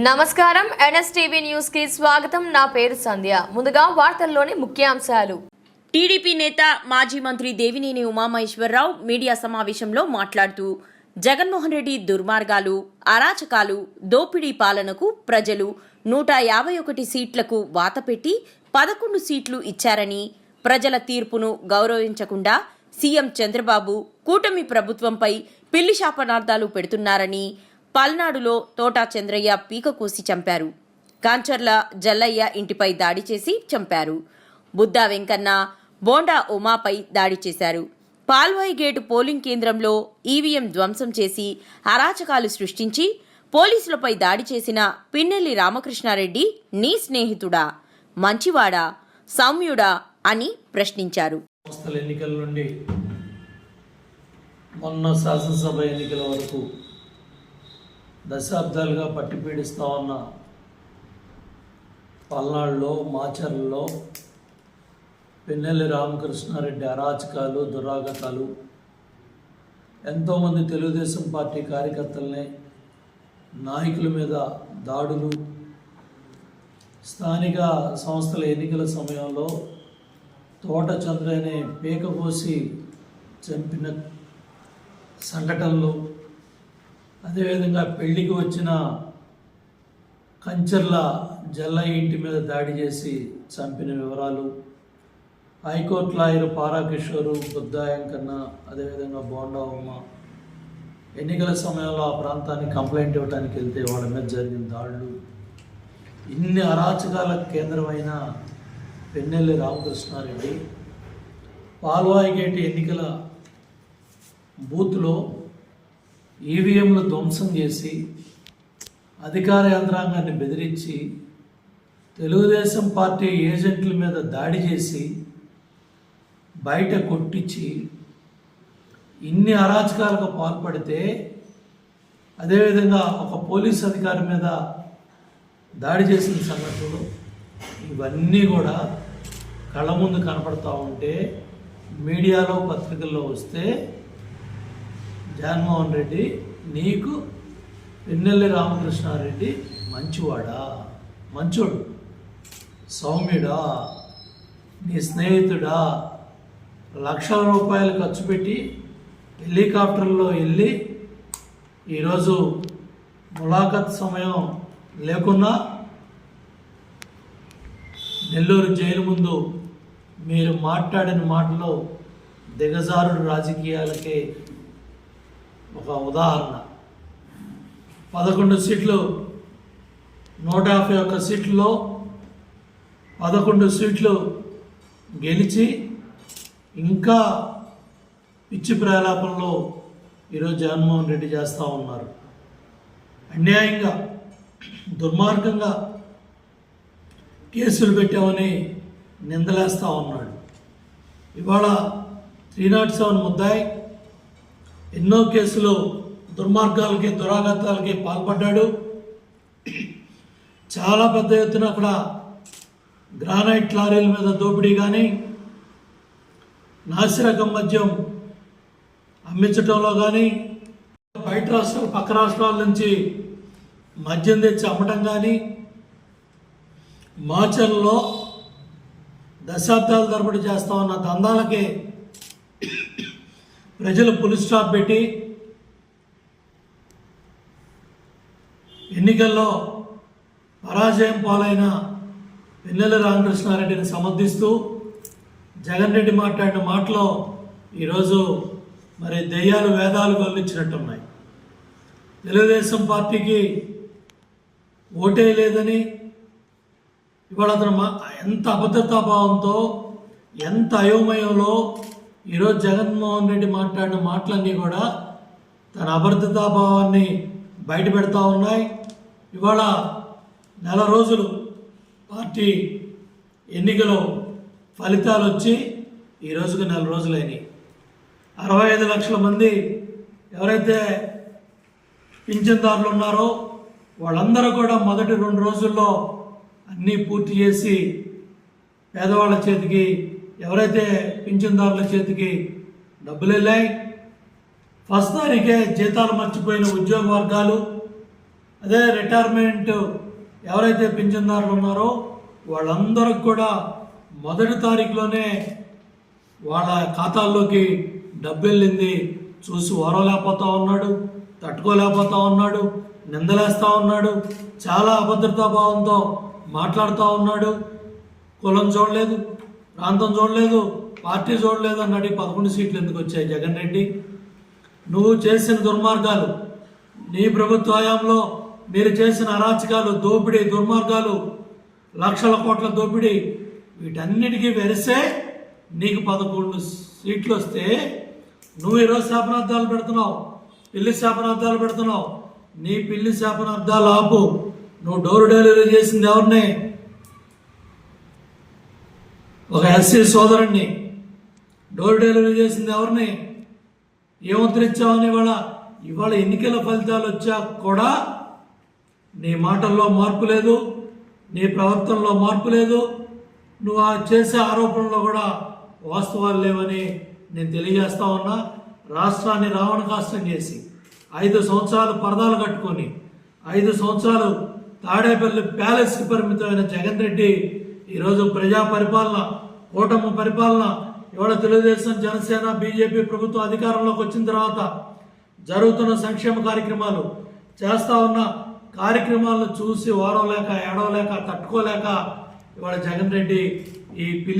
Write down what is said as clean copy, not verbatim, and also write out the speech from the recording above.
నమస్కారం NSTV news కి స్వాగతం. నా పేరు సంధ్య. ముందుగా వార్తల్లోని ముఖ్యాంశాలు. టీడీపీ నేత మాజీ మంత్రి దేవినేని ఉమామహేశ్వరరావు మీడియా సమావేశంలో మాట్లాడుతూ జగన్మోహన్ రెడ్డి దుర్మార్గాలు, అరాచకాలు, దోపిడీ పాలనకు ప్రజలు 151 సీట్లకు వాతపెట్టి 11 సీట్లు ఇచ్చారని, ప్రజల తీర్పును గౌరవించకుండా సీఎం చంద్రబాబు కూటమి ప్రభుత్వంపై పిల్లి శాపనార్థాలు పెడుతున్నారని, పల్నాడులో తోటా చంద్రయ్య పీక కోసి చంపారు. కాంచర్ల జల్లయ్య ఇంటిపై దాడి చేసి చంపారు. బుద్దా వెంకన్న, బోండా ఉమాపై దాడి చేశారు. పాల్వాయి గేటు పోలింగ్ కేంద్రంలో ఈవీఎం ధ్వంసం చేసి అరాచకాలు సృష్టించి పోలీసులపై దాడి చేసిన పిన్నెల్లి రామకృష్ణారెడ్డి నీ స్నేహితుడా, మంచివాడా, సౌమ్యుడా అని ప్రశ్నించారు. ఎన్నికల నుండి మొన్న శాసనసభ ఎన్నికల వరకు దశాబ్దాలుగా పట్టి పీడిస్తా ఉన్న పల్నాడులో, మాచర్లలో పిన్నెల్లి రామకృష్ణారెడ్డి అరాచకాలు, దురాగతాలు, ఎంతోమంది తెలుగుదేశం పార్టీ కార్యకర్తల్ని, నాయకుల మీద దాడులు, స్థానిక సంస్థల ఎన్నికల సమయంలో తోట చంద్రయ్యని పీక కోసి చంపిన సంఘటనలు, అదేవిధంగా పెళ్లికి వచ్చిన కంచర్ల జల్లయ్య ఇంటి మీద దాడి చేసి చంపిన వివరాలు, హైకోర్టు లాయర్ పారాకిషోరు, బుద్దా వెంకన్న, అదేవిధంగా బోండా ఉమ ఎన్నికల సమయంలో ఆ ప్రాంతానికి కంప్లైంట్ ఇవ్వడానికి వెళ్తే వాళ్ళ మీద జరిగిన దాడులు, ఇన్ని అరాచకాల కేంద్రమైన పిన్నెల్లి రామకృష్ణారెడ్డి పాల్వాయి గేట్ ఎన్నికల బూత్లో ఈవీఎంలు ధ్వంసం చేసి అధికార యంత్రాంగాన్ని బెదిరించి తెలుగుదేశం పార్టీ ఏజెంట్ల మీద దాడి చేసి బయట కొట్టించి ఇన్ని అరాచకాలకు పాల్పడితే, అదేవిధంగా ఒక పోలీస్ అధికారి మీద దాడి చేసిన సంఘటనలు ఇవన్నీ కూడా కళ్ళ ముందు కనపడతా ఉంటే, మీడియాలో పత్రికల్లో వస్తే జగన్మోహన్ రెడ్డి నీకు పిన్నెల్లి రామకృష్ణారెడ్డి మంచివాడా, మంచోడు, సౌమ్యుడా, నీ స్నేహితుడా, లక్షల రూపాయలు ఖర్చు పెట్టి హెలికాప్టర్లో వెళ్ళి ఈరోజు ములాఖత్ సమయం లేకున్నా నెల్లూరు జైలు ముందు మీరు మాట్లాడిన మాటలో దిగజారుడు రాజకీయాలకే ఒక ఉదాహరణ. 11 సీట్లు, 151 సీట్లలో 11 సీట్లు గెలిచి ఇంకా పిచ్చి ప్రలాపంలో ఈరోజు జగన్మోహన్ రెడ్డి చేస్తూ ఉన్నారు. అన్యాయంగా, దుర్మార్గంగా కేసులు పెట్టామని నిందలేస్తూ ఉన్నాడు. ఇవాళ 307 ముద్దాయి ఎన్నో కేసులు దుర్మార్గాలకి, దురాఘాతాలకి పాల్పడ్డాడు. చాలా పెద్ద ఎత్తున అక్కడ గ్రానైట్ లారీల మీద దోపిడీ కానీ, నాసిరకం మద్యం అమ్మించటంలో కానీ, బయట రాష్ట్రాలు, పక్క రాష్ట్రాల నుంచి మద్యం తెచ్చి అమ్మటం కానీ, మాచర్లలో దశాబ్దాల తరబడి చేస్తా ఉన్న దందాలకి ప్రజలు పులి స్టాప్ పెట్టి ఎన్నికల్లో పరాజయం పాలైన పిన్నెల్లి రామకృష్ణారెడ్డిని సమర్థిస్తూ జగన్ రెడ్డి మాట్లాడిన మాటలో ఈరోజు మరి దెయ్యాలు వేదాలు గొల్లించినట్టున్నాయి. తెలుగుదేశం పార్టీకి ఓటే లేదని ఇవాళ అతను ఎంత అభద్రతాభావంతో, ఎంత అయోమయంలో ఈరోజు జగన్మోహన్ రెడ్డి మాట్లాడిన మాటలన్నీ కూడా తన అభద్రతాభావాన్ని బయట పెడతా ఉన్నాయి. ఇవాళ నెల రోజులు పార్టీ ఎన్నికలు ఫలితాలు వచ్చి ఈ రోజుకు నెల రోజులైనవి. 65 లక్షల మంది ఎవరైతే పింఛన్దారులు ఉన్నారో వాళ్ళందరూ కూడా మొదటి 2 రోజుల్లో అన్నీ పూర్తి చేసి పేదవాళ్ళ చేతికి, ఎవరైతే పింఛన్దారుల చేతికి డబ్బులు వెళ్ళాయి, ఫస్ట్ తారీఖే జీతాలు మర్చిపోయిన ఉద్యోగ వర్గాలు, అదే రిటైర్మెంట్ ఎవరైతే పింఛన్దారులు ఉన్నారో వాళ్ళందరికి కూడా మొదటి తారీఖులోనే వాళ్ళ ఖాతాల్లోకి డబ్బు వెళ్ళింది చూసి ఓరవలేకపోతా ఉన్నాడు, తట్టుకోలేకపోతా ఉన్నాడు, నిందలేస్తూ ఉన్నాడు, చాలా అభద్రతా భావంతో మాట్లాడుతూ ఉన్నాడు. కులం చూడలేదు, ప్రాంతం చూడలేదు, పార్టీ చూడలేదు అన్నాడు. 11 సీట్లు ఎందుకు వచ్చాయి జగన్ రెడ్డి? నువ్వు చేసిన దుర్మార్గాలు, నీ ప్రభుత్వ హయాంలో మీరు చేసిన అరాచకాలు, దోపిడీ, దుర్మార్గాలు, లక్షల కోట్ల దోపిడీ, వీటన్నిటికీ వెరిసే నీకు 11 సీట్లు వస్తే నువ్వు ఈరోజు శాపనార్థాలు పెడుతున్నావు, పిల్లి శాపనార్థాలు పెడుతున్నావు. నీ పిల్లి శాపనార్థాలు ఆపు. నువ్వు డోర్ డెలివరీ చేసింది ఎవరిని? ఒక ఎస్సీ సోదరుణ్ణి. డోర్ డెలివరీ చేసింది ఎవరిని? ఏముద్రిచ్చావని ఇవాళ ఎన్నికల ఫలితాలు వచ్చాక కూడా నీ మాటల్లో మార్పు లేదు, నీ ప్రవర్తనలో మార్పు లేదు, నువ్వు చేసే ఆరోపణలో కూడా వాస్తవాలు లేవని నేను తెలియజేస్తా ఉన్నా. రాష్ట్రాన్ని రావణ కాష్టం చేసి 5 సంవత్సరాలు పరదాలు కట్టుకొని 5 సంవత్సరాలు తాడేపల్లి ప్యాలెస్కి పరిమితమైన జగన్ రెడ్డి ఈరోజు ప్రజా పరిపాలన, కూటమి పరిపాలన, ఇవాళ తెలుగుదేశం, జనసేన, బీజేపీ ప్రభుత్వం అధికారంలోకి వచ్చిన తర్వాత జరుగుతున్న సంక్షేమ కార్యక్రమాలు, చేస్తూ ఉన్న కార్యక్రమాలను చూసి ఓరవలేక, ఏడవలేక, తట్టుకోలేక ఇవాళ జగన్ రెడ్డి ఈ పిల్లి